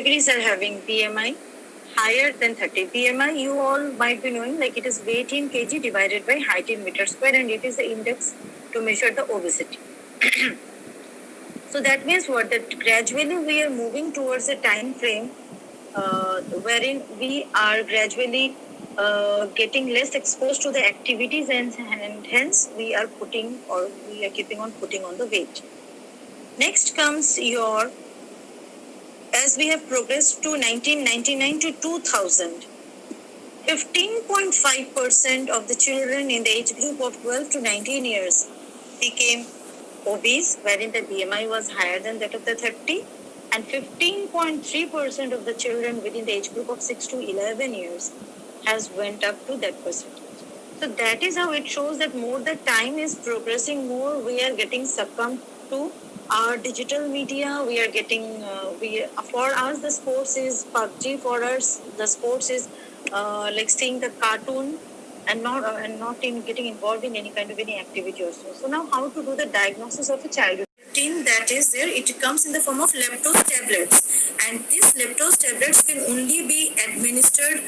categories are having BMI higher than 30. BMI, you all might be knowing, like it is weight in kg divided by height in meter square, and it is the index to measure the obesity. So that means what? That gradually we are moving towards a time frame wherein we are gradually getting less exposed to the activities, and hence we are keeping on putting on the weight. Next comes your, as we have progressed to 1999 to 2000, 15.5% of the children in the age group of 12 to 19 years became obese, wherein the BMI was higher than that of the 30, and 15.3% of the children within the age group of 6 to 11 years has went up to that percentage. So that is how it shows that more the time is progressing, more we are getting succumbed to our digital media. We are getting, for us the sports is PUBG, for us the sports is like seeing the cartoon and not in getting involved in any kind of any activity or so. So now how to do the diagnosis of a child? That is there, it comes in the form of leptose tablets, and these leptose tablets can only be administered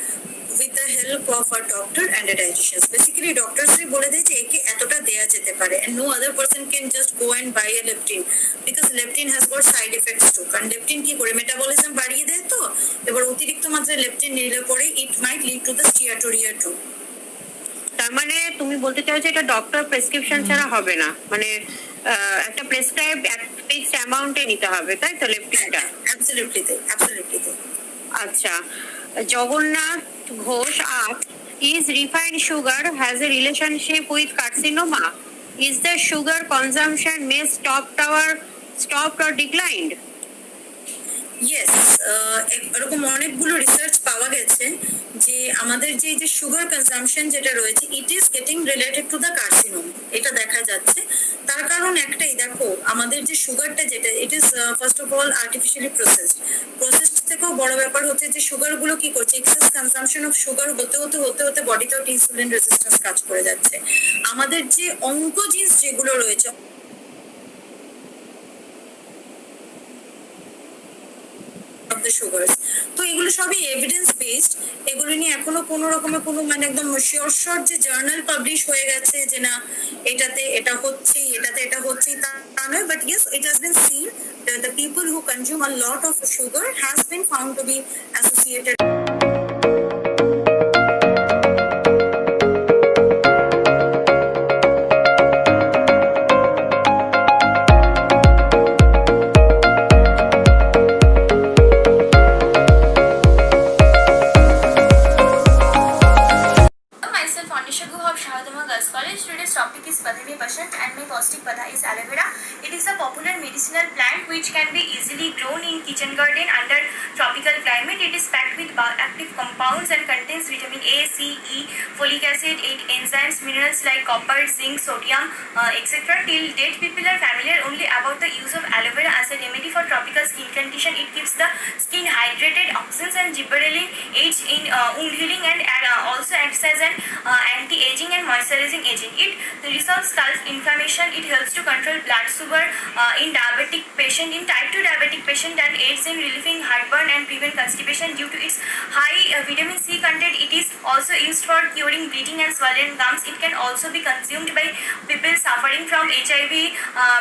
with the help of a doctor and a dietitian. Basically doctors say bole deয় je eke etota deya jete pare, and no other person can just go and buy a leptin, because leptin has got side effects too. কারণ leptin কি করে metabolism বাড়িয়ে দেয়, তো এবার অতিরিক্ত মাত্রায় leptin নিলে পরে it might lead to the steatorrhea too. তার মানে তুমি বলতে চাও যে এটা ডক্টর প্রেসক্রিপশন ছাড়া হবে না, মানে একটা প্রেসক্রাইবড ফিক্সড অ্যামাউন্টে নিতে হবে, তাই তো লেপটিনটা? অ্যাবসলিউটলি তাই, অ্যাবসলিউটলি তাই। আচ্ছা, Jagannath Ghosh asks, is refined sugar has a relationship with carcinoma? Is the sugar consumption may stopped or declined? Yes, এরকম অনেকগুলো রিসার্চ পাওয়া গেছে যে আমাদের যে সুগার কনজাম্পশন যেটা রয়েছে it is getting related to the carcinoma, এটা দেখা যাচ্ছে। তার কারণ একটাই, দেখো আমাদের যে সুগারটা যেটা it is first of all artificially processed থেকেও বড় ব্যাপার হচ্ছে যে সুগারগুলো কি করছে, এক্সেস কনজাম্পশন অফ সুগার হতে বডিতে ইনসুলিন রেজিস্ট্যান্স কাজ করে যাচ্ছে। আমাদের যে অঙ্কোজিনস যেগুলো রয়েছে সুগার, তো এগুলো সবই এভিডেন্স বেসড। এগুলো নিয়ে এখনো কোনো রকমের কোনো মানে একদম শিওর যে জার্নাল পাবলিশ হয়ে গেছে যে না এটাতে এটা হচ্ছে তা নয়, but yes it has been seen the people who consume a lot of sugar has been found to be associated is aloe vera. It is a popular medicinal plant which can be easily grown in kitchen garden under tropical climate. It is packed with active compounds and contains vitamin A, C, E, folic acid, 8 enzymes, minerals like copper, zinc, sodium, etc. Till date, people are familiar only about the use of aloe vera as a remedy for tropical skin condition. It keeps the skin hydrated, oxidants and gibberellin aids in wound healing, and also acts as an anti-aging and moisturizing agent. It resolves scalp inflammation. It helps to control blood sugar in type 2 diabetic patient, and aids in relieving heartburn and prevent constipation due to its high vitamin C content. It is also used for curing bleeding and swollen gums. It can also be consumed by people suffering from HIV,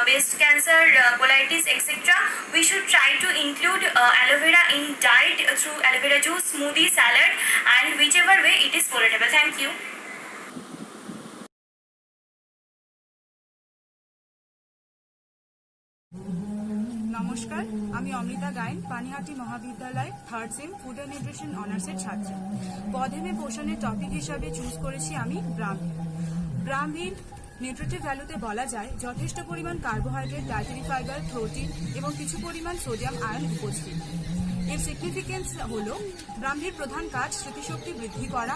breast cancer, colitis, etc. We should try to include aloe vera in diet through aloe vera juice, smoothie, salad, and whichever way it is palatable. Thank you. নমস্কার, আমি অমৃতা গায়েন, পানিহাটি মহাবিদ্যালয় third same food and nutrition অনার্সের ছাত্রী। পদে পোষণের topic হিসাবে choose করেছি আমি ব্রাহ্মীর নিউট্রিটিভ ভ্যালুতে বলা যায় যথেষ্ট পরিমাণ কার্বোহাইড্রেট, ডায়েটারি ফাইবার, প্রোটিন এবং কিছু পরিমাণ সোডিয়াম আয়ন উপস্থিত। এর সিগনিফিকেন্স হলো ব্রাহ্মীর প্রধান কাজ স্মৃতিশক্তি বৃদ্ধি করা,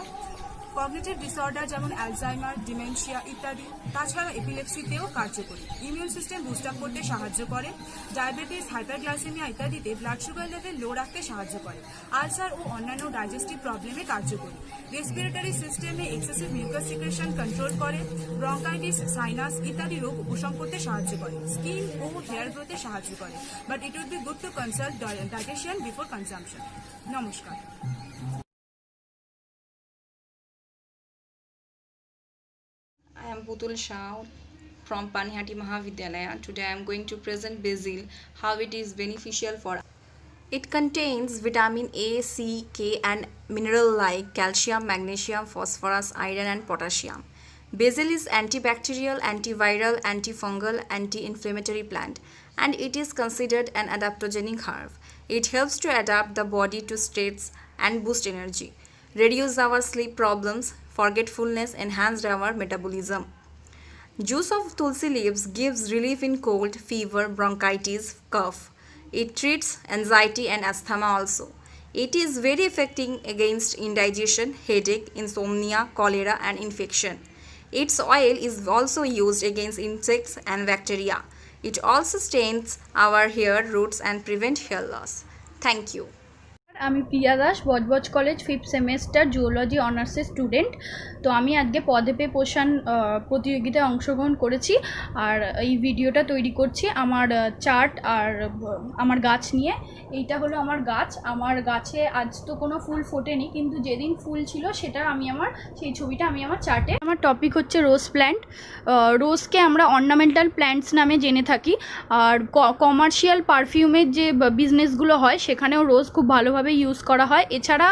কগনিটিভ ডিসঅর্ডার যেমন অ্যালজাইমার, ডিমেনশিয়া ইত্যাদি, তাছাড়া এপিলেপসিতেও কার্যকরী। ইমিউন সিস্টেম বুস্ট আপ করতে সাহায্য করে। ডায়াবেটিস, হাইপারগ্লাইসেমিয়া ইত্যাদিতে ব্লাড সুগার লেভেল লো রাখতে সাহায্য করে। আলসার ও অন্যান্য ডাইজেস্টিভ প্রবলেমে কার্যকরী। রেসপিরেটরি সিস্টেমে এক্সেসিভ মিউকাস সিক্রেশন কন্ট্রোল করে। ব্রঙ্কাইটিস, সাইনাস ইত্যাদি রোগ উপশম করতে সাহায্য করে। স্কিন ও হেয়ার গ্রোথে সাহায্য করে। But it would be good to consult dietician before consumption. নমস্কার। I am Putul Shah from Panihati Mahavidyalaya. Today I am going to present basil, how it is beneficial for. It contains vitamin A, C, K and mineral like calcium, magnesium, phosphorus, iron and potassium. Basil is antibacterial, antiviral, antifungal, anti-inflammatory plant and it is considered an adaptogenic herb. It helps to adapt the body to stress and boost energy, reduce our sleep problems, forgetfulness, enhanced our metabolism. Juice of tulsi leaves gives relief in cold, fever, bronchitis, cough. It treats anxiety and asthma also. It is very effective against indigestion, headache, insomnia, cholera and infection. Its oil is also used against insects and bacteria. It also stains our hair roots and prevent hair loss. Thank you. আমি Priya Das, Budge Budge college 5th semester zoology অনার্সের student. তো আমি আজকে পদে pay পোষণ প্রতিযোগিতায় অংশগ্রহণ করেছি আর এই ভিডিওটা তৈরি করছি আমার চার্ট আর আমার গাছ নিয়ে। এইটা হলো আমার গাছ। আমার গাছে আজ তো কোনো ফুল ফোটেনি, কিন্তু যেদিন ফুল ছিল সেটা সেই ছবিটা আমি আমার চার্টে। আমার টপিক হচ্ছে রোজ প্ল্যান্ট। রোজকে আমরা অর্নামেন্টাল প্ল্যান্টস নামে জেনে থাকি আর কমার্শিয়াল পারফিউমের যে বিজনেসগুলো হয় সেখানেও রোজ খুব ভালোভাবে ইউজ করা হয়। এছাড়া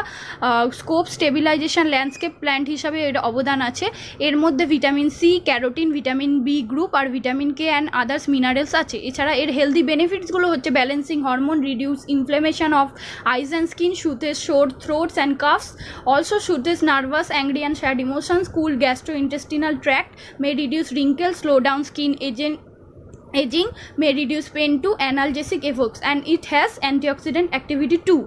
স্কোপ স্টেবিলাইজেশন ল্যান্ডস্কেপ প্ল্যান্ট হিসাবে এর অবদান আছে। এর মধ্যে vitamin C, carotene, vitamin B group আর vitamin K and others minerals আছে। এছাড়া এর হেলদি বেনিফিটসগুলো হচ্ছে balancing hormone, reduce inflammation of eyes and skin, soothes sore throats and coughs, also soothes nervous, angry and sad emotions, cool gastrointestinal tract, may reduce wrinkles, slow down skin aging, may reduce pain to analgesic effects, and it has antioxidant activity too.